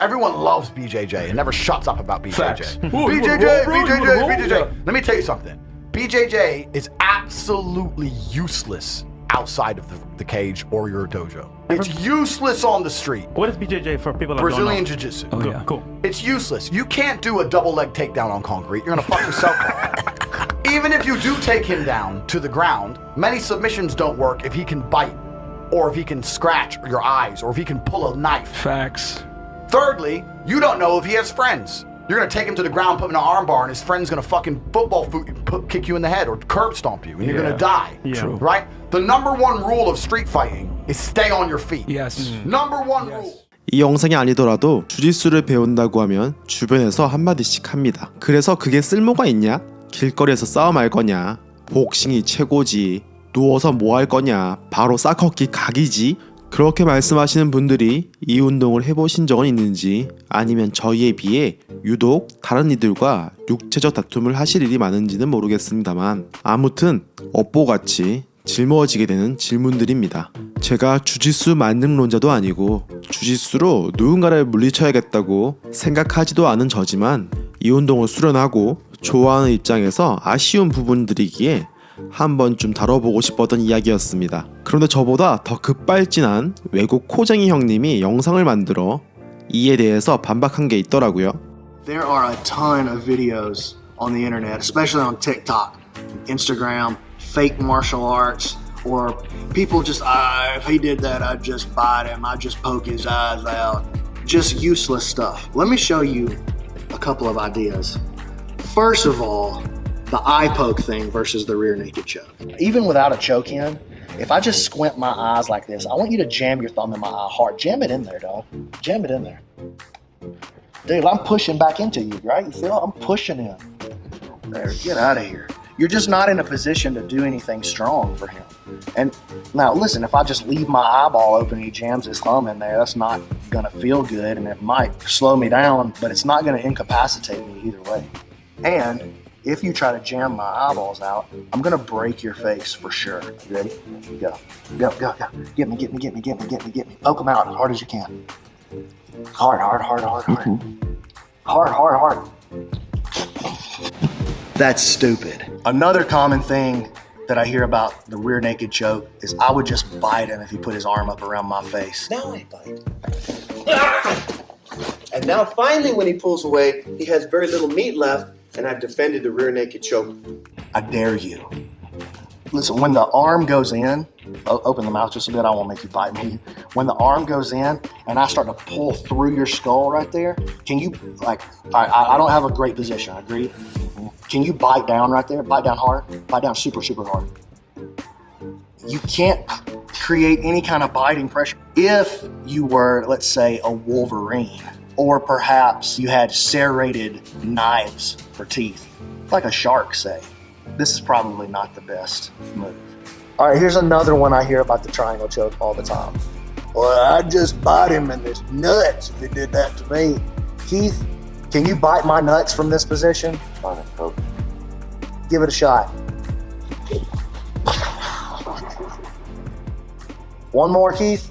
Everyone loves BJJ and never shuts up about BJJ. Facts. BJJ. Let me tell you something. BJJ is absolutely useless outside of the cage or your dojo. It's useless on the street. What is BJJ for people that Brazilian don't know? Jiu-Jitsu. Oh, yeah. Cool. It's useless. You can't do a double leg takedown on concrete. You're gonna fuck yourself up. Even if you do take him down to the ground, many submissions don't work if he can bite, or if he can scratch your eyes, or if he can pull a knife. Facts. Thirdly, you don't know if he has friends. You're gonna take him to the ground, put him in an arm bar, and his friend's gonna fucking kick you in the head or curb stomp you, and you're gonna die. Yeah. True. Right? The number one rule of street fighting is stay on your feet. Yes. Number one rule. 이 영상이 아니더라도 주짓수를 배운다고 하면 주변에서 한마디씩 합니다. 그래서 그게 쓸모가 있냐? 길거리에서 싸움할 거냐? 복싱이 최고지. 누워서 뭐 할 거냐? 바로 싸커기 각이지. 그렇게 말씀하시는 분들이 이 운동을 해보신 적은 있는지, 아니면 저희에 비해 유독 다른 이들과 육체적 다툼을 하실 일이 많은지는 모르겠습니다만, 아무튼 업보같이 짊어지게 되는 질문들입니다. 제가 주짓수 만능론자도 아니고 주짓수로 누군가를 물리쳐야겠다고 생각하지도 않은 저지만, 이 운동을 수련하고 좋아하는 입장에서 아쉬운 부분들이기에 한 번쯤 다뤄보고 싶었던 이야기였습니다. 그런데 저보다 더 급발진한 외국 코쟁이 형님이 영상을 만들어 이에 대해서 반박한 게 있더라고요. There are a ton of videos on the internet, especially on TikTok, Instagram, fake martial arts, or people just, if he did that, I'd just bite him, I'd just poke his eyes out. Just useless stuff. Let me show you a couple of ideas. First of all, the eye poke thing versus the rear naked choke. Even without a choke in, if I just squint my eyes like this, I want you to jam your thumb in my eye hard. Jam it in there, dog. Jam it in there. Dude, I'm pushing back into you, right? You feel? I'm pushing in. There, get out of here. You're just not in a position to do anything strong for him. And now listen, if I just leave my eyeball open and he jams his thumb in there, that's not gonna feel good, and it might slow me down, but it's not gonna incapacitate me either way. And if you try to jam my eyeballs out, I'm gonna break your face for sure. You ready? Go. Go, go, go. Get me. Poke them out as hard as you can. Hard. Hard. That's stupid. Another common thing that I hear about the rear naked choke is I would just bite him if he put his arm up around my face. Now I bite. And now finally when he pulls away, he has very little meat left, and I've defended the rear naked choke. I dare you. Listen, when the arm goes in, open the mouth just a bit, I won't make you bite me. When the arm goes in and I start to pull through your skull right there, can you, like, I don't have a great position, agreed? Can you bite down right there? Bite down hard? Bite down super, super hard. You can't create any kind of biting pressure. If you were, let's say, a Wolverine, or perhaps you had serrated knives for teeth, like a shark, say, this is probably not the best move. All right, here's another one I hear about the triangle choke all the time. Well, I'd just bite him in his nuts if he did that to me. Keith, can you bite my nuts from this position? Fine, go. Give it a shot. One more, Keith.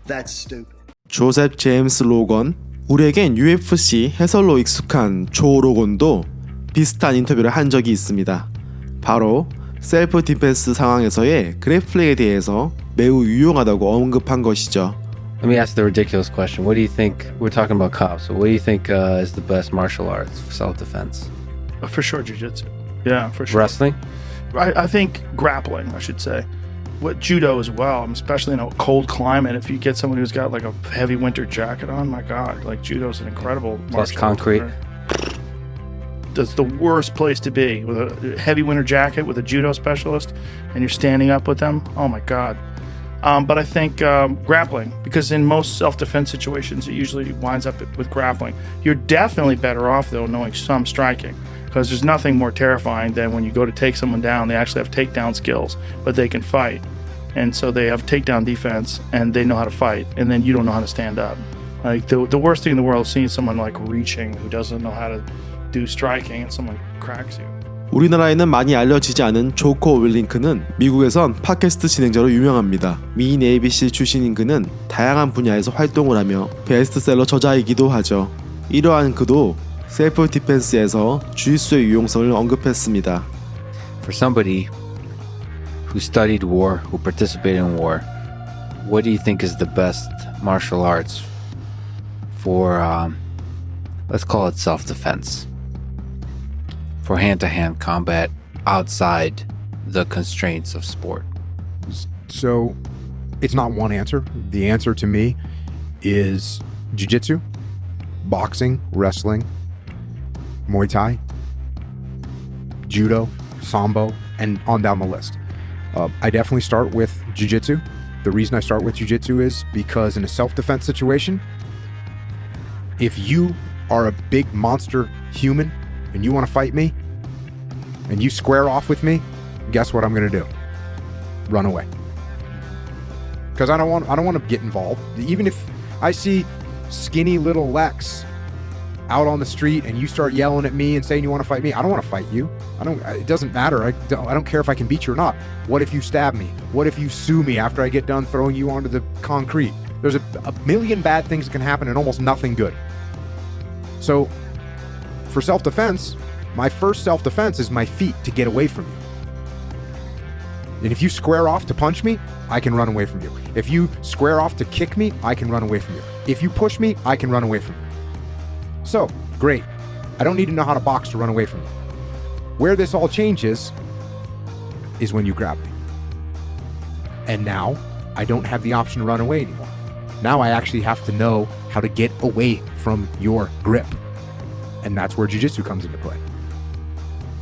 That's stupid. 조셉 제임스 로건, 우리에겐 UFC 해설로 익숙한 조 로건도 비슷한 인터뷰를 한 적이 있습니다. 바로 셀프 디펜스 상황에서의 그래플링에 대해서 매우 유용하다고 언급한 것이죠. Let me ask the ridiculous question. What do you think? We're talking about cops. So what do you think is the best martial arts for self-defense? For sure, jiu-jitsu. Yeah, for sure. Wrestling? I think grappling, I should say. What judo as well, especially in a cold climate. If you get someone who's got like a heavy winter jacket on, my God, like judo's an incredible Plus martial concrete. art. That's the worst place to be, with a heavy winter jacket with a judo specialist, and you're standing up with them. Oh my God. But I think grappling, because in most self-defense situations, it usually winds up with grappling. You're definitely better off, though, knowing some striking, because there's nothing more terrifying than when you go to take someone down, they actually have takedown skills, but they can fight. And so they have takedown defense, and they know how to fight, and then you don't know how to stand up. Like the worst thing in the world is seeing someone like reaching who doesn't know how to do striking, and someone cracks you. 우리나라에는 많이 알려지지 않은 조코 윌링크는 미국에선 팟캐스트 진행자로 유명합니다. 미 ABC 출신인 그는 다양한 분야에서 활동을 하며 베스트셀러 저자이기도 하죠. 이러한 그도 셀프 디펜스에서 주짓수의 유용성을 언급했습니다. For somebody who studied war, who participated in war, what do you think is the best martial arts for, let's call it self-defense, for hand-to-hand combat outside the constraints of sport? So it's not one answer. The answer to me is jiu-jitsu, boxing, wrestling, Muay Thai, judo, sambo, and on down the list. I definitely start with jiu-jitsu. The reason I start with jiu-jitsu is because in a self-defense situation, if you are a big monster human and you want to fight me and you square off with me, guess what I'm going to do? Run away. Because I don't want to get involved. Even if I see skinny little Lex out on the street and you start yelling at me and saying you want to fight me, I don't want to fight you. It doesn't matter. I don't care if I can beat you or not. What if you stab me? What if you sue me after I get done throwing you onto the concrete? There's a million bad things that can happen and almost nothing good. So for self-defense, my first self-defense is my feet to get away from you. And if you square off to punch me, I can run away from you. If you square off to kick me, I can run away from you. If you push me, I can run away from you. So, great. I don't need to know how to box to run away from you. Where this all changes is when you grab me. And now, I don't have the option to run away anymore. Now I actually have to know how to get away from your grip. And that's where jiu-jitsu comes into play.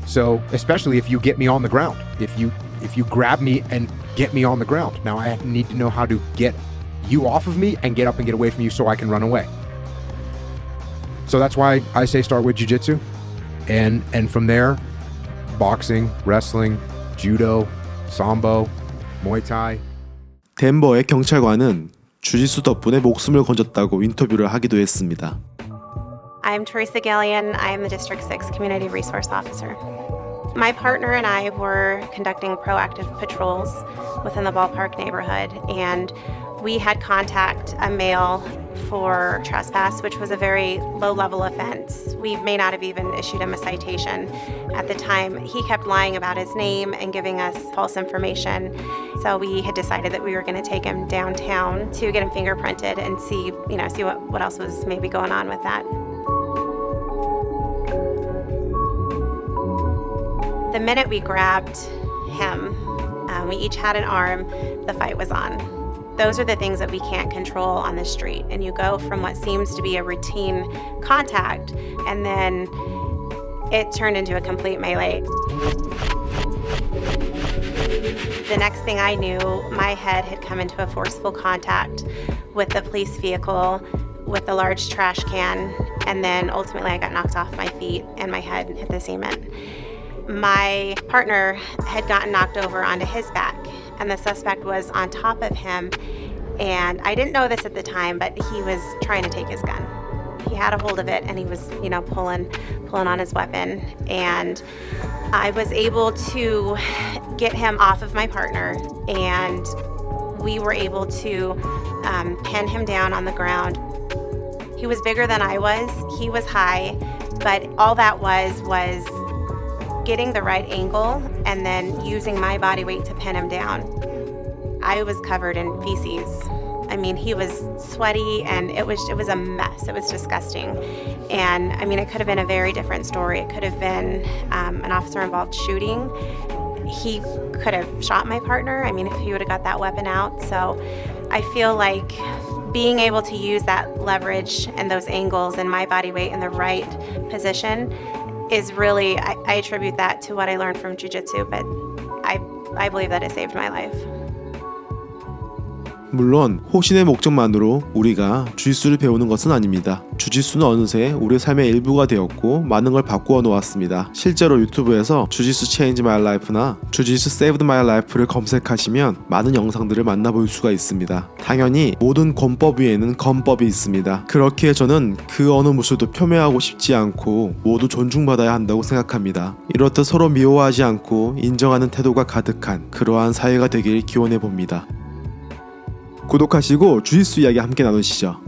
So, especially if you get me on the ground. If you grab me and get me on the ground, now I need to know how to get you off of me and get up and get away from you so I can run away. So that's why I say start with jiu-jitsu, and from there, boxing, wrestling, judo, sambo, Muay Thai. 덴버의 경찰관은 주짓수 덕분에 목숨을 건졌다고 인터뷰를 하기도 했습니다. I'm Teresa Gallion. I am the District 6 Community Resource Officer. My partner and I were conducting proactive patrols within the ballpark neighborhood, and we had contact a male for trespass, which was a very low-level offense. We may not have even issued him a citation at the time. He kept lying about his name and giving us false information. So we had decided that we were going to take him downtown to get him fingerprinted and see what else was maybe going on with that. The minute we grabbed him, we each had an arm, the fight was on. Those are the things that we can't control on the street. And you go from what seems to be a routine contact, and then it turned into a complete melee. The next thing I knew, my head had come into a forceful contact with the police vehicle, with a large trash can, and then ultimately I got knocked off my feet and my head hit the cement. My partner had gotten knocked over onto his back, and the suspect was on top of him, and I didn't know this at the time, but he was trying to take his gun. He had a hold of it, and he was, pulling on his weapon, and I was able to get him off of my partner, and we were able to pin him down on the ground. He was bigger than I was. He was high, but all that was getting the right angle and then using my body weight to pin him down. I was covered in feces. I mean, he was sweaty, and it was a mess. It was disgusting. And I mean, it could have been a very different story. It could have been an officer-involved shooting. He could have shot my partner, I mean, if he would have got that weapon out. So I feel like being able to use that leverage and those angles and my body weight in the right position is really, I attribute that to what I learned from jiu-jitsu, but I believe that it saved my life. 물론 호신의 목적만으로 우리가 주짓수를 배우는 것은 아닙니다. 주짓수는 어느새 우리 삶의 일부가 되었고 많은 걸 바꾸어 놓았습니다. 실제로 유튜브에서 주짓수 체인지 마이 라이프나 주짓수 세이브드 마이 라이프를 검색하시면 많은 영상들을 만나볼 수가 있습니다. 당연히 모든 권법 위에는 건법이 있습니다. 그렇기에 저는 그 어느 무술도 폄훼하고 싶지 않고 모두 존중받아야 한다고 생각합니다. 이렇듯 서로 미워하지 않고 인정하는 태도가 가득한 그러한 사회가 되길 기원해 봅니다. 구독하시고 주짓수 이야기 함께 나누시죠.